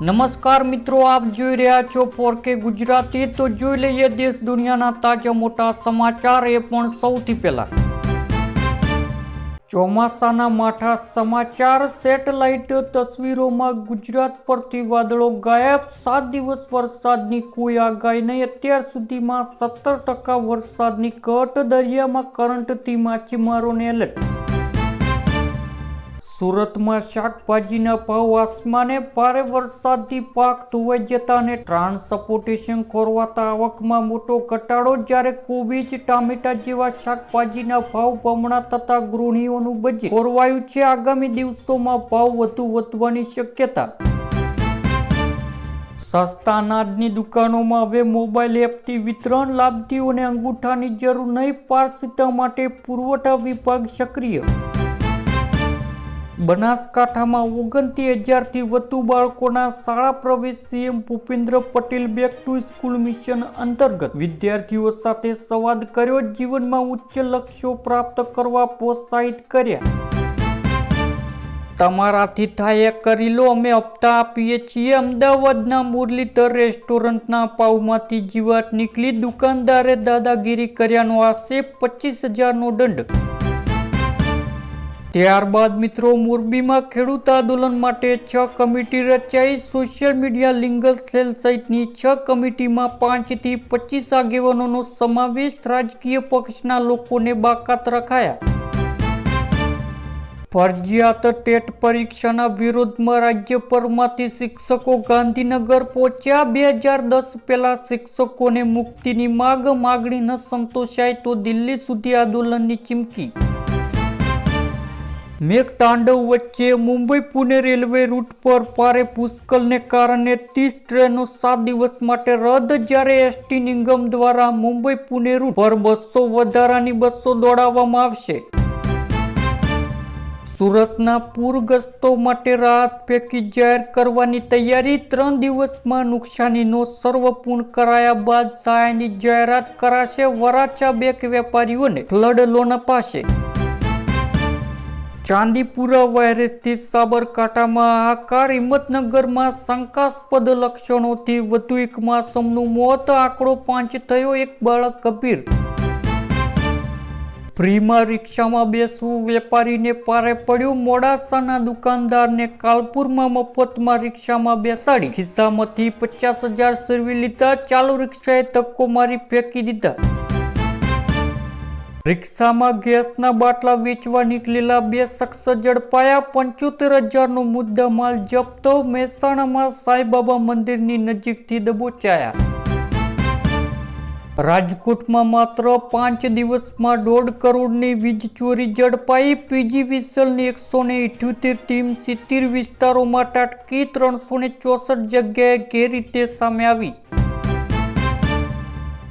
નમસ્કાર મિત્રો, આપ જોઈ રહ્યા છો 4K ગુજરાતી। તો જોઈ લઈએ દેશ દુનિયાના તાજા મોટા સમાચાર, એ પણ સૌથી પહેલા ચોમાસાના માઠા સમાચાર। સેટેલાઇટ તસવીરોમાં ગુજરાત પરથી વાદળો ગાયબ, 7 દિવસ વરસાદની કોઈ આગાહી નહીં। અત્યાર સુધીમાં 17% વરસાદની ઘટ, દરિયામાં કરંટથી માછીમારોને એલર્ટ। સુરતમાં શાકભાજીના ભાવ આસમાને, ભારે વરસાદથી પાક ધોવાઈ જતા અને ટ્રાન્સપોર્ટેશન ખોરવાતા આવકમાં મોટો ઘટાડો, જ્યારે કોબીજ, ટામેટા જેવા શાકભાજીના ભાવ બમણા થતા ગૃહિણીઓનું બજેટ ખોરવાયું છે। આગામી દિવસોમાં ભાવ વધુ વધવાની શક્યતા। સસ્તા અનાજની દુકાનોમાં હવે મોબાઈલ એપથી વિતરણ, લાભાર્થીઓને અંગૂઠાની જરૂર નહીં, પારદર્શિતા માટે પુરવઠા વિભાગ સક્રિય। બનાસકાંઠામાં 29,000થી વધુ બાળકોના શાળા પ્રવેશ, CM Bhupendra Patel back to school mission અંતર્ગત વિદ્યાર્થીઓ સાથે સંવાદ કર્યો, જીવનમાં ઉચ્ચ લક્ષ્યો પ્રાપ્ત કરવા પ્રોત્સાહિત કર્યા। તમારાથી થાય એ કરી લો, અમે હપ્તા આપીએ છીએ। અમદાવાદના મુરલીધર રેસ્ટોરન્ટના પાઉમાંથી જીવાત નીકળી, દુકાનદારે દાદાગીરી કર્યાનો આક્ષેપ, 25,000નો દંડ। ત્યારબાદ મિત્રો, મોરબીમાં ખેડૂત આંદોલન માટે 6 કમિટી રચાઈ। સોશિયલ મીડિયા લીગલ સેલ સહિતની 6 કમિટીમાં 5 થી 25 આગેવાનોનો સમાવેશ, રાજકીય પક્ષના લોકોને બાકાત રખાયા। ફરજિયાત ટેટ પરીક્ષાના વિરોધમાં રાજ્યભરમાંથી શિક્ષકો ગાંધીનગર પહોંચ્યા। 2010 પહેલા શિક્ષકોને મુક્તિની માગણી ન સંતોષાય તો દિલ્હી સુધી આંદોલનની ચીમકી। મેઘતાંડવ વચ્ચે મુંબઈ પુણે રેલવે રૂટ પર ભારે ભૂસ્ખલનને કારણે 30 ટ્રેનો 7 દિવસ માટે રદ, જ્યારે એસટી નિગમ દ્વારા મુંબઈ પુણે રૂટ પર 200 વધારાની બસો દોડાવવામાં આવશે। સુરતના પૂરગ્રસ્તો માટે રાહત પેકેજ જાહેર કરવાની તૈયારી, 3 દિવસમાં નુકસાનીનો સર્વે પૂર્ણ કરાયા બાદ સહાયની જાહેરાત કરાશે। વરાછા બેંક વેપારીઓને ફ્લડ લોન અપાશે। ચાંદીપુરા વાયરસથી સાબરકાંઠામાં હાહાકાર, હિંમતનગરમાં શંકાસ્પદ લક્ષણોથી વધુ એક માસૂમનું મોત, આંકડો 5 થયો, એક બાળક ગંભીર। ફ્રીમાં રિક્ષામાં બેસવું વેપારીને ભારે પડ્યું, મોડાસાના દુકાનદારને કાલપુરમાં મફતમાં રિક્ષામાં બેસાડી ખિસ્સામાંથી 50,000 સરવી લીધા, ચાલુ રિક્ષાએ ધક્કો મારી ફેંકી દીધા। રિક્ષામાં ગેસના બાટલા વેચવા નીકળેલા 2 શખ્સ ઝડપાયા, 75,000નો મુદ્દામાલ જપ્ત, મહેસાણામાં સાંઈબાબા મંદિરની નજીકથી દબોચાયા। રાજકોટમાં માત્ર 5 દિવસમાં 1.5 કરોડની વીજ ચોરી ઝડપાઈ, પીજીવીસીએલની 178 ટીમ 70 વિસ્તારોમાં ત્રાટકી, 364 જગ્યાએ ગેરરીતિ સામે આવી।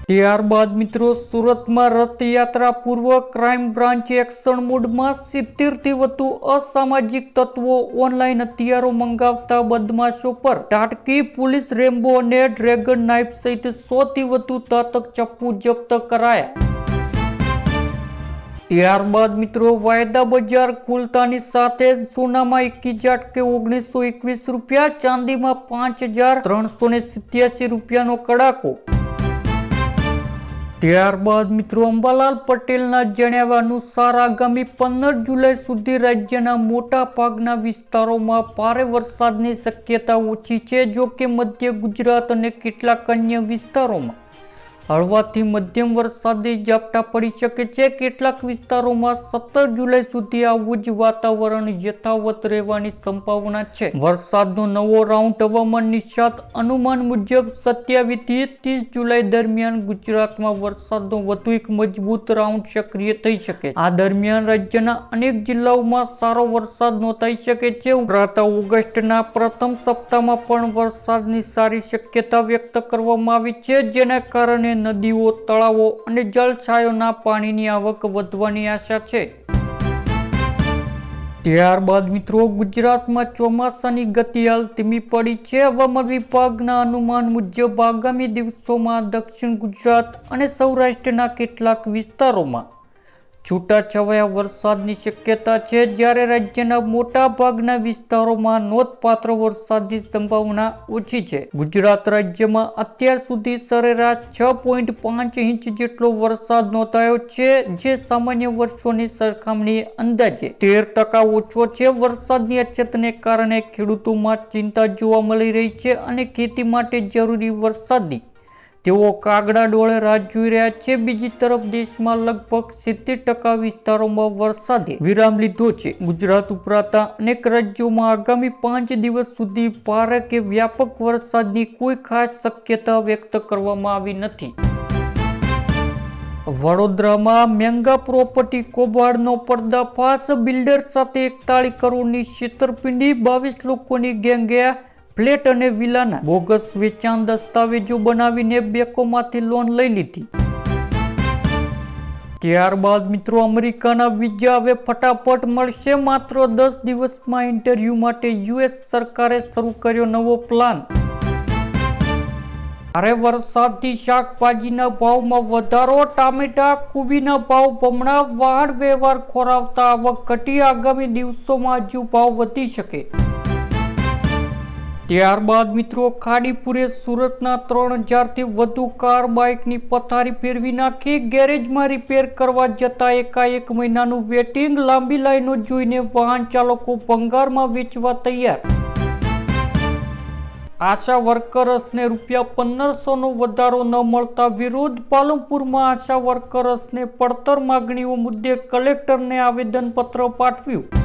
ત્યારબાદ મિત્રો, સુરતમાં રથયાત્રા પૂર્વ ક્રાઇમ બ્રાન્ચ એક્શન મોડમાં, 70થી વધુ અસામાજિક તત્વો ઓનલાઈન હથિયારો મંગાવતા બદમાશો પર ત્રાટકી, પોલીસ રેમ્બો અને ડ્રેગન નાઇફ સહિત 100થી વધુ ઘાતક ચપ્પુ જપ્ત કરાયા। ત્યારબાદ મિત્રો, વાયદા બજાર ખુલતાની સાથે જ સોનામાં 21,1921 રૂપિયા, ચાંદીમાં 5,387 રૂપિયાનો કડાકો। ત્યારબાદ મિત્રો, અંબાલાલ પટેલના જણાવ્યા અનુસાર આગામી 15 જુલાઈ સુધી રાજ્યના મોટા ભાગના વિસ્તારોમાં ભારે વરસાદની શક્યતા ઓછી છે, જો કે મધ્ય ગુજરાત અને કેટલાક અન્ય વિસ્તારોમાં હળવાથી મધ્યમ વરસાદી ઝાપટા પડી શકે છે। કેટલાક વિસ્તારોમાં 17 જુલાઈ સુધી આવું જ વાતાવરણ યથાવત રહેવાની સંભાવના છે। વરસાદનો નવો રાઉન્ડ હવામાન નિષ્ણાત અનુમાન મુજબ 27 થી 30 જુલાઈ દરમિયાન ગુજરાતમાં વરસાદનો વધુ એક મજબૂત રાઉન્ડ સક્રિય થઈ શકે। આ દરમિયાન રાજ્યના અનેક જિલ્લાઓમાં સારો વરસાદ નોંધાઈ શકે છે। ઉપરાંત ઓગસ્ટના પ્રથમ સપ્તાહમાં પણ વરસાદની સારી શક્યતા વ્યક્ત કરવામાં આવી છે, જેના કારણે નદીઓ, તળાવો અને જળછાયોના પાણીની આવક વધવાની આશા છે। ત્યારબાદ મિત્રો, ગુજરાતમાં ચોમાસાની ગતિ હાલ ધીમી પડી છે। હવામાન વિભાગના અનુમાન મુજબ આગામી દિવસોમાં દક્ષિણ ગુજરાત અને સૌરાષ્ટ્રના કેટલાક વિસ્તારોમાં છૂટાછવાયા વરસાદની શક્યતા છે, જ્યારે રાજ્યના મોટા ભાગના વિસ્તારોમાં નોંધપાત્ર વરસાદની સંભાવના ઓછી છે. ગુજરાત રાજ્યમાં અત્યાર સુધી સરેરાશ 6.5 ઇંચ જેટલો વરસાદ નોંધાયો છે, જે સામાન્ય વર્ષોની સરખામણીએ અંદાજે 13% ઓછો છે. વરસાદની અછતને કારણે ખેડૂતોમાં ચિંતા જોવા મળી રહી છે અને ખેતી માટે જરૂરી વરસાદની તેઓ કાગડા ડોળે રાહ જોઈ રહ્યા છે. બીજી તરફ દેશમાં લગભગ 70% વિસ્તારોમાં વરસાદે વિરામ લીધો છે. ગુજરાત ઉપરાંત અનેક રાજ્યોમાં આગામી 5 દિવસ સુધી ભારે કે વ્યાપક વરસાદની કોઈ ખાસ શક્યતા વ્યક્ત કરવામાં આવી નથી. વડોદરામાં મેગા પ્રોપર્ટી કૌભાંડનો પર્દાફાશ. બિલ્ડર સાથે 41 કરોડની છેતરપિંડી. 22 લોકોની ગેંગે ફ્લેટ અને વિલાના બોગસ વેચાણ દસ્તાવેજો બનાવીને બેંકોમાંથી લોન લઈ લીધી. ત્યારબાદ મિત્રો અમેરિકાના વિઝા હવે ફટાફટ મળશે. માત્ર 10 દિવસમાં ઇન્ટરવ્યૂ માટે યુએસ સરકારે શરૂ કર્યો નવો પ્લાન. ભારે વરસાદથી શાકભાજીના ભાવમાં વધારો. ટામેટા, કોબીના ભાવ બમણા. વાહન વ્યવહાર ખોરવાતા આવક ઘટી. આગામી દિવસોમાં હજુ ભાવ વધી શકે. ત્યારબાદ મિત્રો ખાડીપુરે સુરતના 3000થી વધુ કાર બાઇકની પથારી ફેરવી નાખી. ગેરેજમાં રિપેર કરવા જતા એકાએક મહિનાનું વેટિંગ. લાંબી લાઈનો જોઈને વાહન ચાલકો ભંગારમાં વેચવા તૈયાર. આશા વર્કર્સને ₹1500નો વધારો ન મળતા વિરોધ. પાલનપુરમાં આશા વર્કર્સને પડતર માગણીઓ મુદ્દે કલેક્ટરને આવેદનપત્ર પાઠવ્યું.